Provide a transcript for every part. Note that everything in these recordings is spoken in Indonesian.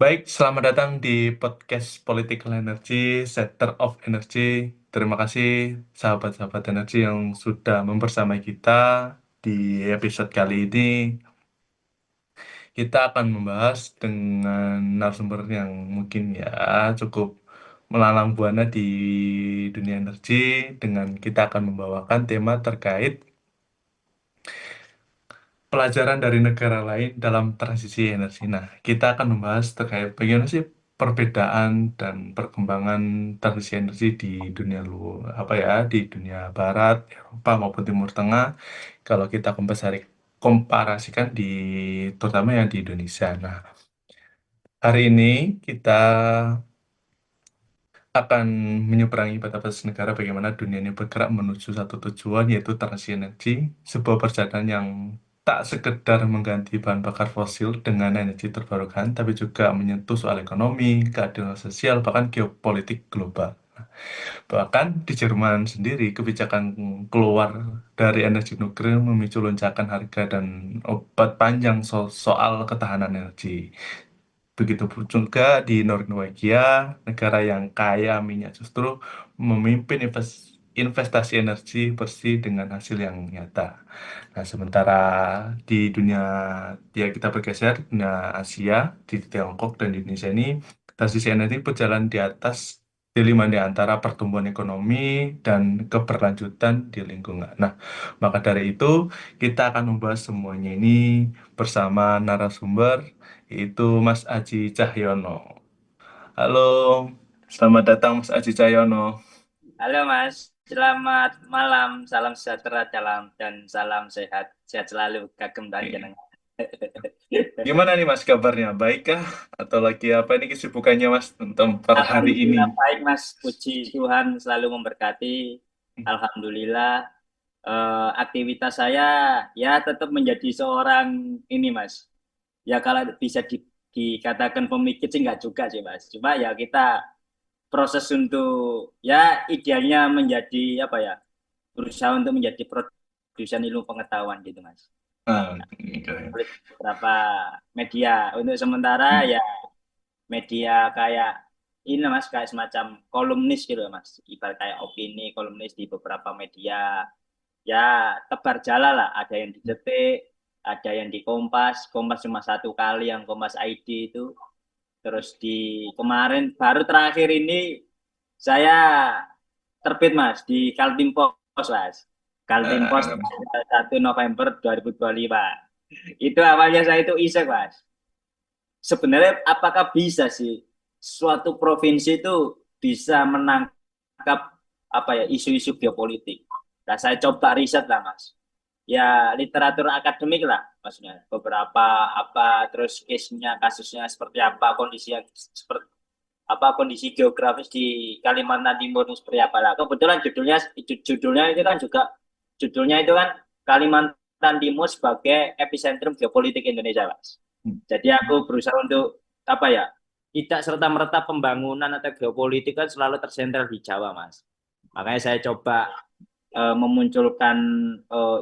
Baik, selamat datang di podcast Political Energy, Sector of Energy. Terima kasih sahabat-sahabat energi yang sudah membersamai kita di episode kali ini. Kita akan membahas dengan narasumber yang mungkin ya cukup melalang buana di dunia energi dengan kita akan membawakan tema terkait pelajaran dari negara lain dalam transisi energi. Nah, kita akan membahas terkait bagaimana sih perbedaan dan perkembangan transisi energi di dunia luar, di dunia Barat, Eropa maupun Timur Tengah. Kalau kita komparasikan terutama yang di Indonesia. Nah, hari ini kita akan menyeberangi batas negara bagaimana dunia ini bergerak menuju satu tujuan yaitu transisi energi, sebuah perjalanan yang tak sekedar mengganti bahan bakar fosil dengan energi terbarukan, tapi juga menyentuh soal ekonomi, keadilan sosial, bahkan geopolitik global. Bahkan di Jerman sendiri, kebijakan keluar dari energi nuklir memicu lonjakan harga dan obat panjang soal ketahanan energi. Begitu pun juga di Norwegia, negara yang kaya minyak justru memimpin investasi energi bersih dengan hasil yang nyata. Nah, sementara di dunia, ya kita bergeser, dunia Asia, di Tiongkok dan di Indonesia ini, transisi energi berjalan di atas delima di antara pertumbuhan ekonomi dan keberlanjutan di lingkungan. Nah, maka dari itu, kita akan membahas semuanya ini bersama narasumber yaitu Mas Aji Cahyono. Halo, selamat datang Mas Aji Cahyono. Halo Mas, selamat malam, salam sejahtera dan salam sehat, sehat selalu, kagem panjenengan. Gimana nih Mas kabarnya? Baikkah? Atau lagi apa ini kesibukannya Mas tentang per hari ini? Alhamdulillah baik Mas, puji Tuhan selalu memberkati. Alhamdulillah, aktivitas saya ya tetap menjadi seorang ini Mas. Ya kalau bisa dikatakan pemikir sih nggak juga sih Mas. Cuma ya kita proses untuk ya idealnya menjadi apa ya, berusaha untuk menjadi produsen ilmu pengetahuan gitu Mas. Ah, oke. Oleh beberapa media. Untuk sementara ya media kayak ini Mas, kayak semacam kolumnis gitu Mas. Ibarat kayak opini kolumnis di beberapa media. Ya tebar jala lah. Ada yang di Detik, ada yang di Kompas. Kompas cuma satu kali yang Kompas ID itu. Terus di kemarin baru terakhir ini saya terbit Mas di Kaltim Pos Mas. Kaltim Pos Ah, 1 November 2025. Itu awalnya saya itu iseng Mas. Sebenarnya apakah bisa sih suatu provinsi itu bisa menangkap apa ya isu-isu geopolitik? Nah, saya coba riset lah Mas. Ya literatur akademik lah maksudnya. Beberapa apa terus case-nya kasusnya seperti apa kondisinya seperti apa kondisi geografis di Kalimantan Timur ini seperti apa lah. Kebetulan judulnya itu kan juga judulnya itu kan Kalimantan Timur sebagai epicentrum geopolitik Indonesia, Mas. Jadi aku berusaha untuk apa ya? Tidak serta-merta pembangunan atau geopolitik kan selalu tersentral di Jawa, Mas. Makanya saya coba memunculkan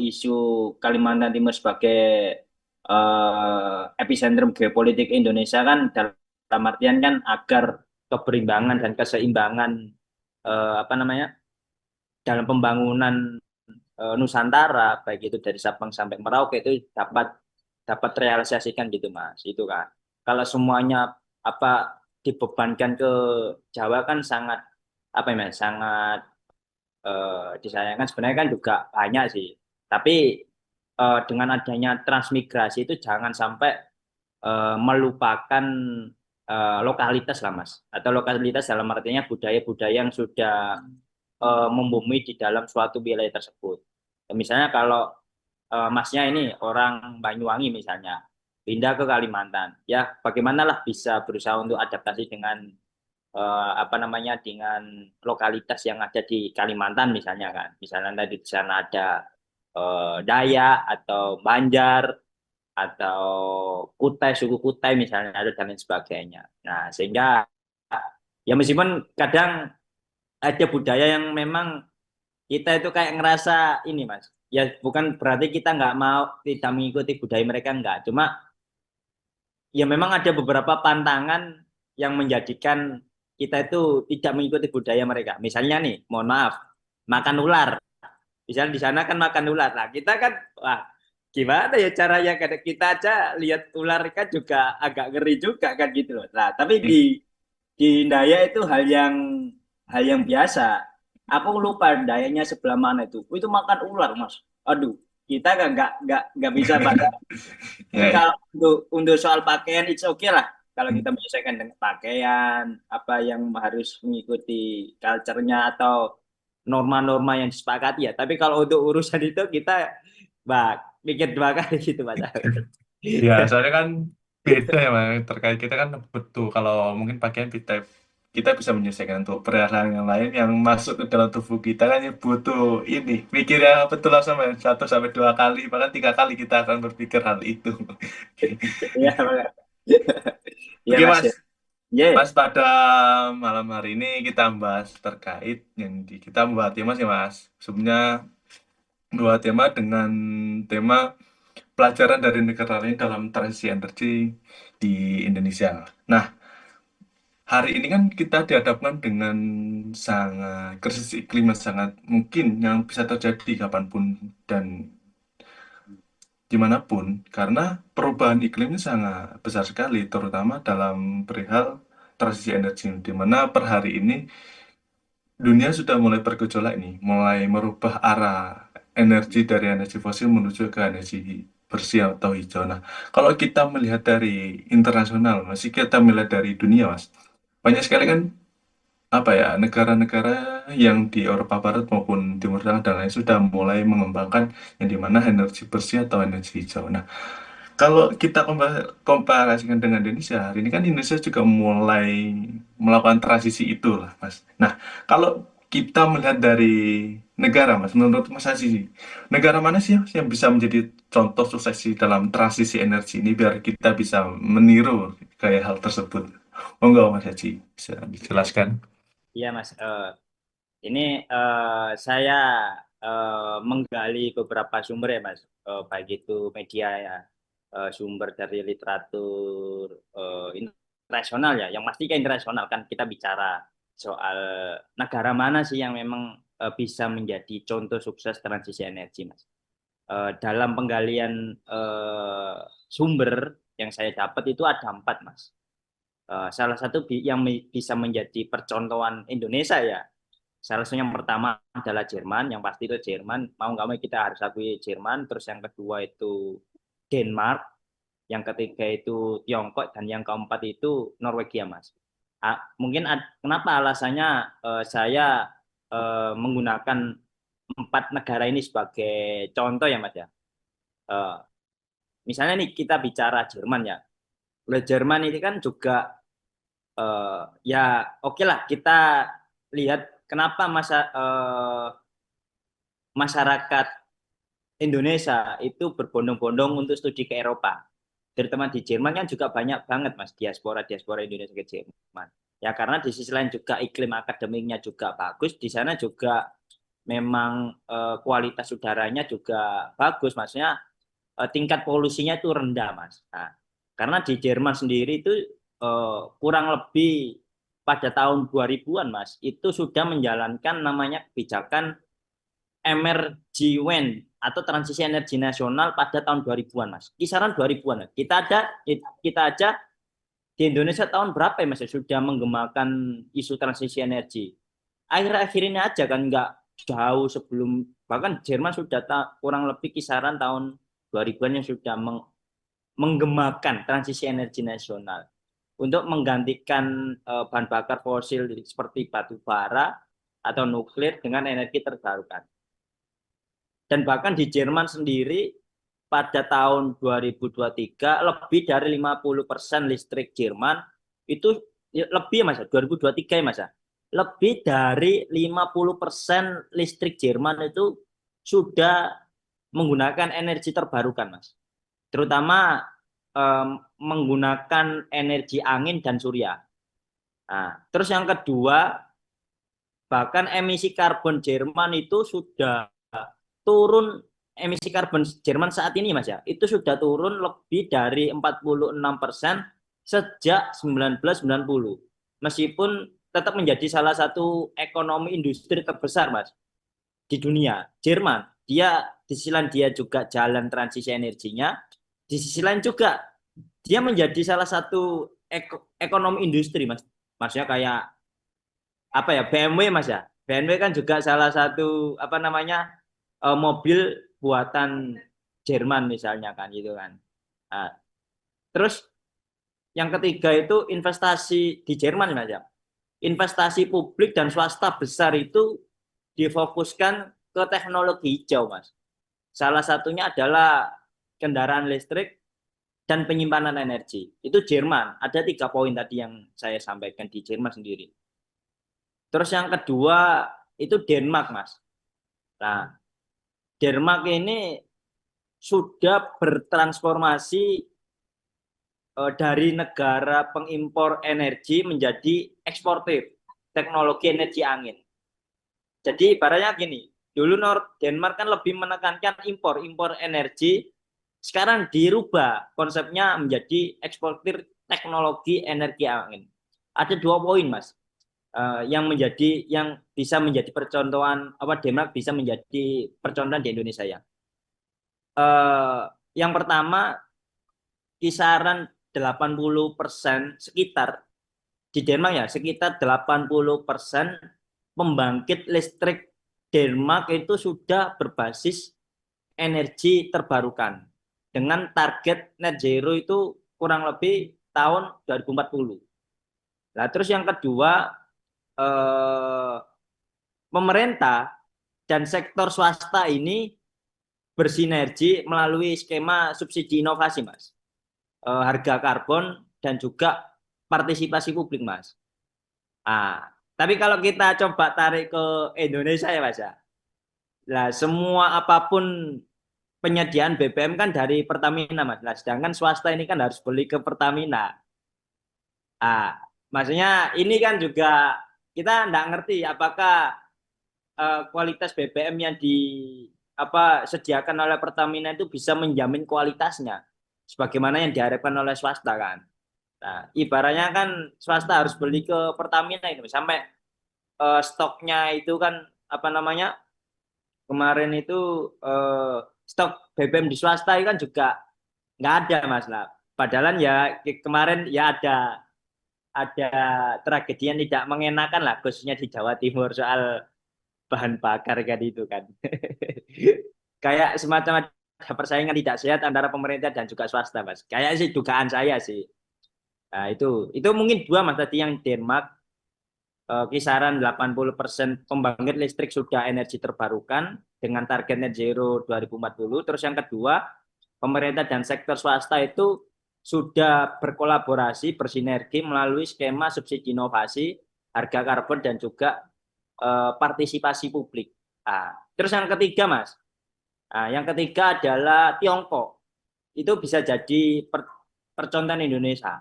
isu Kalimantan Timur sebagai epicentrum geopolitik Indonesia kan dalam artian kan agar keberimbangan dan keseimbangan apa namanya dalam pembangunan Nusantara baik itu dari Sabang sampai Merauke itu dapat dapat realisasikan gitu Mas itu kan kalau semuanya apa dibebankan ke Jawa kan sangat apa ya Mas sangat disayangkan sebenarnya kan juga banyak sih tapi dengan adanya transmigrasi itu jangan sampai melupakan lokalitas lah Mas atau lokalitas dalam artinya budaya-budaya yang sudah membumi di dalam suatu wilayah tersebut. Misalnya kalau Masnya ini orang Banyuwangi misalnya pindah ke Kalimantan, ya bagaimanalah bisa berusaha untuk adaptasi dengan apa namanya dengan lokalitas yang ada di Kalimantan misalnya kan, misalnya tadi di sana ada Dayak atau Banjar atau Kutai, suku Kutai misalnya ada dan lain sebagainya. Nah sehingga ya meskipun kadang ada budaya yang memang kita itu kayak ngerasa ini mas ya bukan berarti kita nggak mau tidak mengikuti budaya mereka nggak cuma ya memang ada beberapa pantangan yang menjadikan kita itu tidak mengikuti budaya mereka. Misalnya nih, mohon maaf, makan ular. Misalnya di sana kan makan ular. Nah, kita kan, wah, gimana ya caranya? Kadang kita aja lihat ular kan juga agak ngeri juga kan gitu loh. Nah, tapi di Daya itu hal yang biasa. Aku lupa dayanya sebelah mana itu. Oh, itu makan ular, Mas. Aduh, kita nggak bisa pada. Tapi Ya, kalau untuk soal pakaian it's okay lah. Kalau kita menyesuaikan dengan pakaian, apa yang harus mengikuti culture-nya atau norma-norma yang disepakati ya. Tapi kalau untuk urusan itu kita pikir dua kali gitu Mas. ya, soalnya kan beda ya, Mas. Terkait kita kan betul kalau mungkin pakaian kita bisa menyesuaikan untuk peralatan yang lain yang masuk ke dalam tubuh kita kan ya butuh ini mikirnya betul lah sampai 1 sampai 2 kali bahkan 3 kali kita akan berpikir hal itu. Iya, iya Oke Mas. Mas, Ya. Mas pada malam hari ini kita bahas terkait yang kita membuat tema sih Mas. Sebenarnya dua tema dengan tema pelajaran dari negara lain dalam transisi energi di Indonesia. Nah, hari ini kan kita dihadapkan dengan sangat krisis iklim yang sangat mungkin yang bisa terjadi kapanpun dan dimanapun, karena perubahan iklimnya sangat besar sekali, terutama dalam perihal transisi energi, di mana per hari ini dunia sudah mulai bergejolak nih, mulai merubah arah energi dari energi fosil menuju ke energi bersih atau hijau. Nah, kalau kita melihat dari internasional, masih kita melihat dari dunia, Mas, banyak sekali kan apa ya negara-negara yang di Eropa Barat maupun Timur Tengah dan lain sudah mulai mengembangkan yang dimana energi bersih atau energi hijau. Nah, kalau kita komparasikan dengan Indonesia, hari ini kan Indonesia juga mulai melakukan transisi itu lah, Mas. Nah, kalau kita melihat dari negara, Mas, menurut Mas Haji, negara mana sih Mas, yang bisa menjadi contoh sukses sih dalam transisi energi ini biar kita bisa meniru kayak hal tersebut? Enggak, Mas Haji, bisa dijelaskan? Iya Mas. Ini saya menggali beberapa sumber ya Mas, baik itu media ya, sumber dari literatur internasional ya, yang pasti kan internasional kan kita bicara soal negara mana sih yang memang bisa menjadi contoh sukses transisi energi Mas. Dalam penggalian sumber yang saya dapat itu ada 4 Mas. Salah satu yang bisa menjadi percontohan Indonesia ya. Salah satu yang pertama adalah Jerman, yang pasti itu Jerman, mau nggak mau kita harus akui Jerman, terus yang kedua itu Denmark, yang ketiga itu Tiongkok, dan yang keempat itu Norwegia, Mas. Mungkin kenapa alasannya saya menggunakan 4 negara ini sebagai contoh ya, Mas ya. Eh, Misalnya nih kita bicara Jerman ya. Jerman ini kan juga ya oke lah kita lihat kenapa masyarakat Indonesia itu berbondong-bondong untuk studi ke Eropa. Terutama di Jerman kan juga banyak banget Mas diaspora Indonesia ke Jerman. Ya karena di sisi lain juga iklim akademiknya juga bagus, di sana juga memang kualitas udaranya juga bagus, maksudnya tingkat polusinya itu rendah, Mas. Nah, karena di Jerman sendiri itu kurang lebih pada tahun 2000-an, Mas, itu sudah menjalankan namanya kebijakan Emergiewen atau transisi energi nasional pada tahun 2000-an, Mas. Kisaran 2000-an. Kita aja di Indonesia tahun berapa ya, Mas, sudah menggemakan isu transisi energi. Akhir-akhir ini aja kan nggak jauh sebelum, bahkan Jerman sudah kurang lebih kisaran tahun 2000-an yang sudah menggemakan transisi energi nasional untuk menggantikan bahan bakar fosil seperti batu bara atau nuklir dengan energi terbarukan. Dan bahkan di Jerman sendiri pada tahun 2023 lebih dari 50% listrik Jerman itu lebih Mas, 2023 ya Mas. Lebih dari 50% listrik Jerman itu sudah menggunakan energi terbarukan Mas. Terutama menggunakan energi angin dan surya. Nah, terus yang kedua, bahkan emisi karbon Jerman itu sudah turun emisi karbon Jerman saat ini Mas ya, itu sudah turun lebih dari 46% sejak 1990. Meskipun tetap menjadi salah satu ekonomi industri terbesar Mas di dunia. Jerman, dia di sisi lain dia juga jalan transisi energinya, di sisi lain juga dia menjadi salah satu ekonomi industri Mas. Maksudnya kayak apa ya, BMW Mas ya. BMW kan juga salah satu apa namanya mobil buatan Jerman misalnya kan gitu kan. Nah, terus yang ketiga itu investasi di Jerman Mas ya. Investasi publik dan swasta besar itu difokuskan ke teknologi hijau Mas. Salah satunya adalah kendaraan listrik dan penyimpanan energi. Itu Jerman. Ada 3 poin tadi yang saya sampaikan di Jerman sendiri. Terus yang kedua itu Denmark Mas. Nah, Denmark ini sudah bertransformasi dari negara pengimpor energi menjadi eksportir teknologi energi angin. Jadi ibaratnya gini, dulu Denmark kan lebih menekankan impor energi, sekarang dirubah konsepnya menjadi eksportir teknologi energi angin. Ada 2 poin Mas, yang bisa menjadi percontohan apa Denmark bisa menjadi percontohan di Indonesia ya. Eh, yang pertama kisaran 80% sekitar di Denmark ya, sekitar 80% pembangkit listrik Denmark itu sudah berbasis energi terbarukan dengan target net zero itu kurang lebih tahun 2040. Nah, terus yang kedua eh, pemerintah dan sektor swasta ini bersinergi melalui skema subsidi inovasi, Mas. Harga karbon dan juga partisipasi publik, Mas. Ah, tapi kalau kita coba tarik ke Indonesia ya, Mas ya. Lah, semua apapun penyediaan BBM kan dari Pertamina, Mas. Nah, sedangkan swasta ini kan harus beli ke Pertamina. Ah, maksudnya ini kan juga kita nggak ngerti apakah kualitas BBM yang di apa sediakan oleh Pertamina itu bisa menjamin kualitasnya sebagaimana yang diharapkan oleh swasta kan. Nah, ibaratnya kan swasta harus beli ke Pertamina itu sampai stoknya itu kan apa namanya kemarin itu stok BBM di swasta itu kan juga nggak ada Mas lah. Padahal ya kemarin ya ada tragedi yang tidak mengenakan lah khususnya di Jawa Timur soal bahan bakar kan itu kan. Kayak semacam ada persaingan tidak sehat antara pemerintah dan juga swasta Mas. Kayak sih dugaan saya sih. Nah, itu mungkin 2 Mas tadi yang Denmark kisaran 80% pembangkit listrik sudah energi terbarukan dengan target net zero 2040. Terus yang kedua, pemerintah dan sektor swasta itu sudah berkolaborasi, bersinergi melalui skema subsidi inovasi, harga karbon dan juga partisipasi publik. Nah, terus yang ketiga, Mas. Nah, yang ketiga adalah Tiongkok. Itu bisa jadi percontohan Indonesia.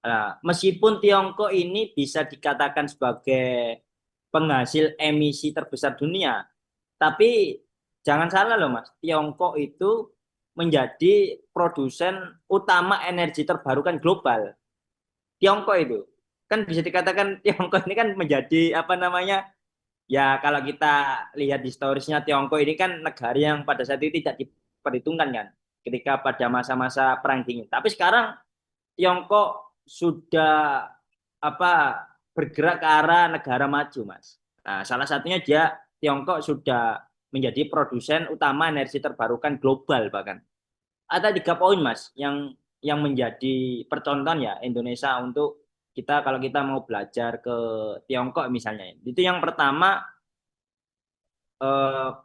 Nah, meskipun Tiongkok ini bisa dikatakan sebagai penghasil emisi terbesar dunia, tapi jangan salah loh Mas, Tiongkok itu menjadi produsen utama energi terbarukan global. Tiongkok itu kan bisa dikatakan Tiongkok ini kan menjadi apa namanya ya kalau kita lihat historisnya Tiongkok ini kan negara yang pada saat itu tidak diperhitungkan kan ketika pada masa-masa perang dingin. Tapi sekarang Tiongkok sudah apa bergerak ke arah negara maju, Mas. Nah, salah satunya dia Tiongkok sudah menjadi produsen utama energi terbarukan global bahkan. Ada 3 poin, Mas, yang menjadi percontohan ya Indonesia untuk kita kalau kita mau belajar ke Tiongkok misalnya. Itu yang pertama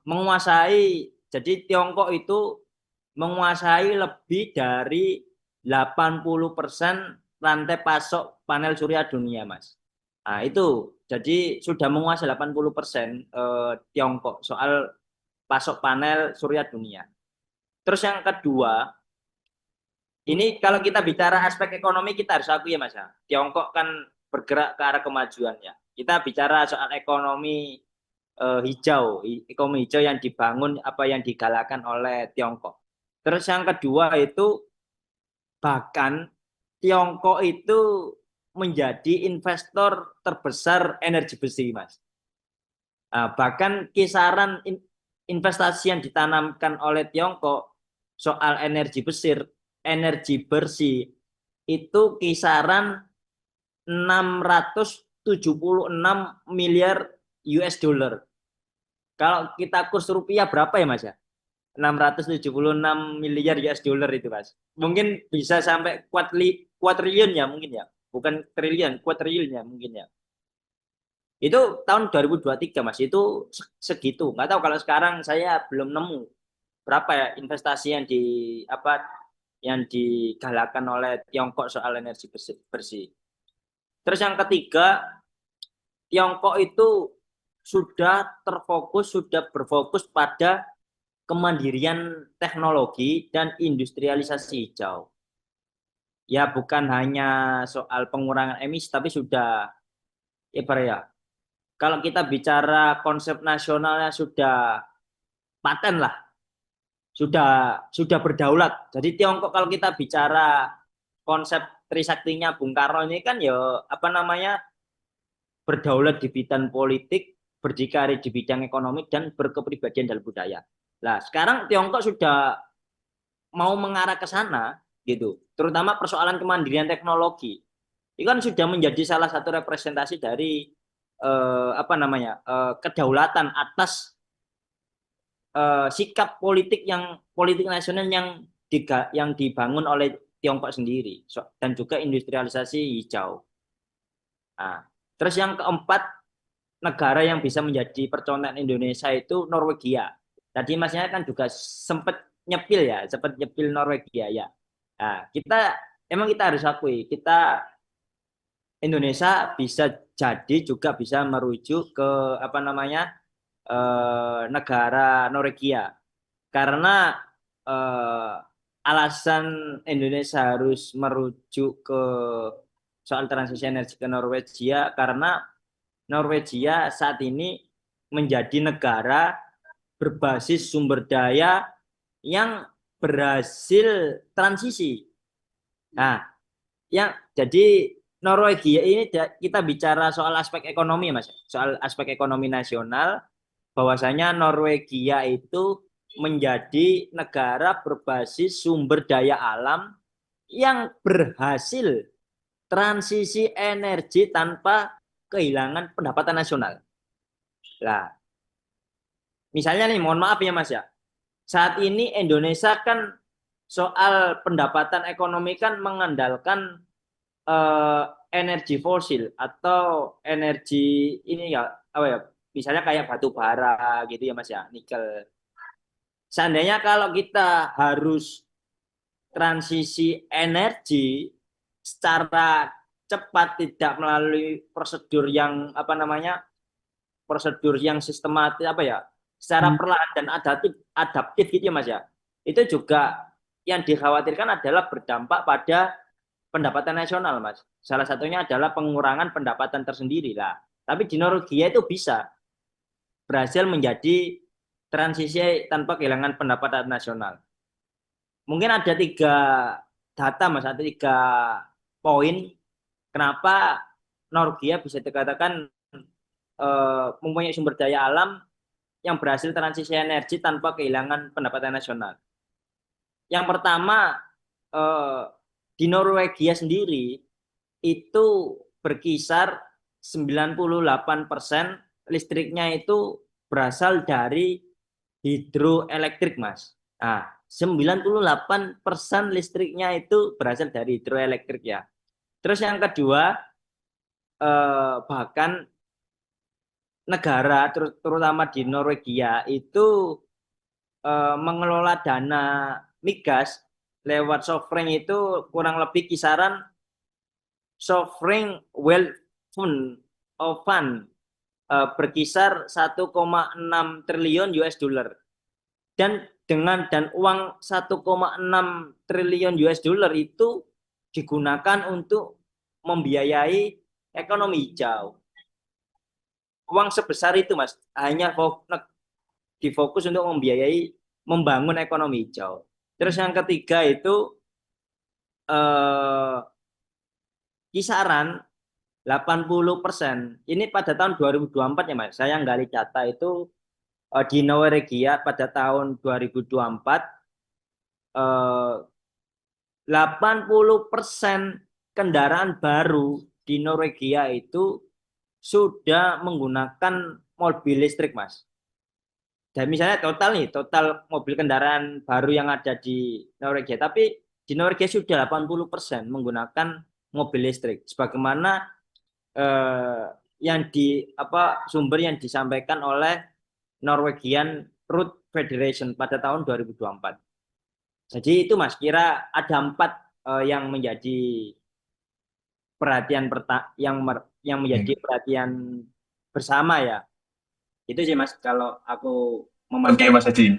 menguasai jadi Tiongkok itu menguasai lebih dari 80% rantai pasok panel surya dunia, Mas. Nah, itu jadi sudah menguasai 80% Tiongkok soal pasok panel surya dunia. Terus yang kedua, ini kalau kita bicara aspek ekonomi kita harus akui ya Mas ya. Tiongkok kan bergerak ke arah kemajuan ya. Kita bicara soal ekonomi ekonomi hijau yang dibangun apa yang digalakan oleh Tiongkok. Terus yang kedua itu bahkan Tiongkok itu menjadi investor terbesar energi besi, Mas. Bahkan kisaran investasi yang ditanamkan oleh Tiongkok soal energi bersih itu kisaran 676 miliar US dollar. Kalau kita kurs rupiah berapa ya Mas ya? 676 miliar US dollar itu Mas. Mungkin bisa sampai kuadriliun ya mungkin ya. Bukan triliun, kuadriliun ya mungkin ya. Itu tahun 2023 Mas. Itu segitu. Nggak tahu kalau sekarang saya belum nemu berapa ya investasi yang digalakan oleh Tiongkok soal energi bersih. Terus yang ketiga, Tiongkok itu sudah berfokus pada kemandirian teknologi dan industrialisasi hijau. Ya bukan hanya soal pengurangan emisi, tapi sudah ya kalau kita bicara konsep nasionalnya sudah paten lah, sudah berdaulat. Jadi Tiongkok kalau kita bicara konsep Trisaktinya Bung Karno ini kan ya apa namanya berdaulat di bidang politik, berdikari di bidang ekonomi dan berkepribadian dalam budaya. Nah, sekarang Tiongkok sudah mau mengarah ke sana gitu. Terutama persoalan kemandirian teknologi. Itu kan sudah menjadi salah satu representasi dari kedaulatan atas sikap politik nasional yang dibangun oleh Tiongkok sendiri dan juga industrialisasi hijau. Nah, terus yang keempat negara yang bisa menjadi percontohan Indonesia itu Norwegia. Tadi masnya kan juga sempat nyepil Norwegia ya. Nah, kita harus akui kita Indonesia bisa jadi juga bisa merujuk ke apa namanya negara Norwegia karena eh, alasan Indonesia harus merujuk ke soal transisi energi ke Norwegia karena Norwegia saat ini menjadi negara berbasis sumber daya yang berhasil transisi. Nah, jadi Norwegia ini kita bicara soal aspek ekonomi, Mas. Soal aspek ekonomi nasional, bahwasanya Norwegia itu menjadi negara berbasis sumber daya alam yang berhasil transisi energi tanpa kehilangan pendapatan nasional. Nah, misalnya nih, mohon maaf ya Mas ya, saat ini Indonesia kan soal pendapatan ekonomi kan mengandalkan eh, energi fosil atau energi ini ya apa ya, misalnya kayak batu bara gitu ya Mas ya, nikel. Seandainya kalau kita harus transisi energi secara cepat tidak melalui prosedur yang apa namanya prosedur yang sistematis apa ya secara perlahan dan adaptif gitu ya Mas ya itu juga yang dikhawatirkan adalah berdampak pada pendapatan nasional Mas salah satunya adalah pengurangan pendapatan tersendiri lah tapi di Norwegia itu bisa berhasil menjadi transisi tanpa kehilangan pendapatan nasional mungkin ada tiga data Mas ada tiga poin kenapa Norwegia bisa dikatakan mempunyai sumber daya alam yang berhasil transisi energi tanpa kehilangan pendapatan nasional. Yang pertama, eh, di Norwegia sendiri itu berkisar 98% listriknya itu berasal dari hidroelektrik, Mas. Nah, 98% listriknya itu berasal dari hidroelektrik ya. Terus yang kedua, bahkan negara terutama di Norwegia itu mengelola dana migas lewat sovereign itu kurang lebih kisaran sovereign wealth fund berkisar 1,6 triliun US dollar dan uang 1,6 triliun US dollar itu digunakan untuk membiayai ekonomi hijau. uang sebesar itu, Mas, hanya difokus untuk membiayai membangun ekonomi hijau. Terus yang ketiga itu eh, kisaran 80%. Ini pada tahun 2024 ya, Mas. Saya nggali data itu di Norwegia pada tahun 2024 eh, 80% kendaraan baru di Norwegia itu sudah menggunakan mobil listrik, Mas. Dan misalnya total mobil kendaraan baru yang ada di Norwegia, tapi di Norwegia sudah 80% menggunakan mobil listrik. Sebagaimana eh, yang sumber yang disampaikan oleh Norwegian Road Federation pada tahun 2024. Jadi itu, Mas, kira ada 4 yang menjadi perhatian yang menjadi Hmm. perhatian bersama ya. Itu sih, Mas, kalau aku Oke, memandang. Mas Haji.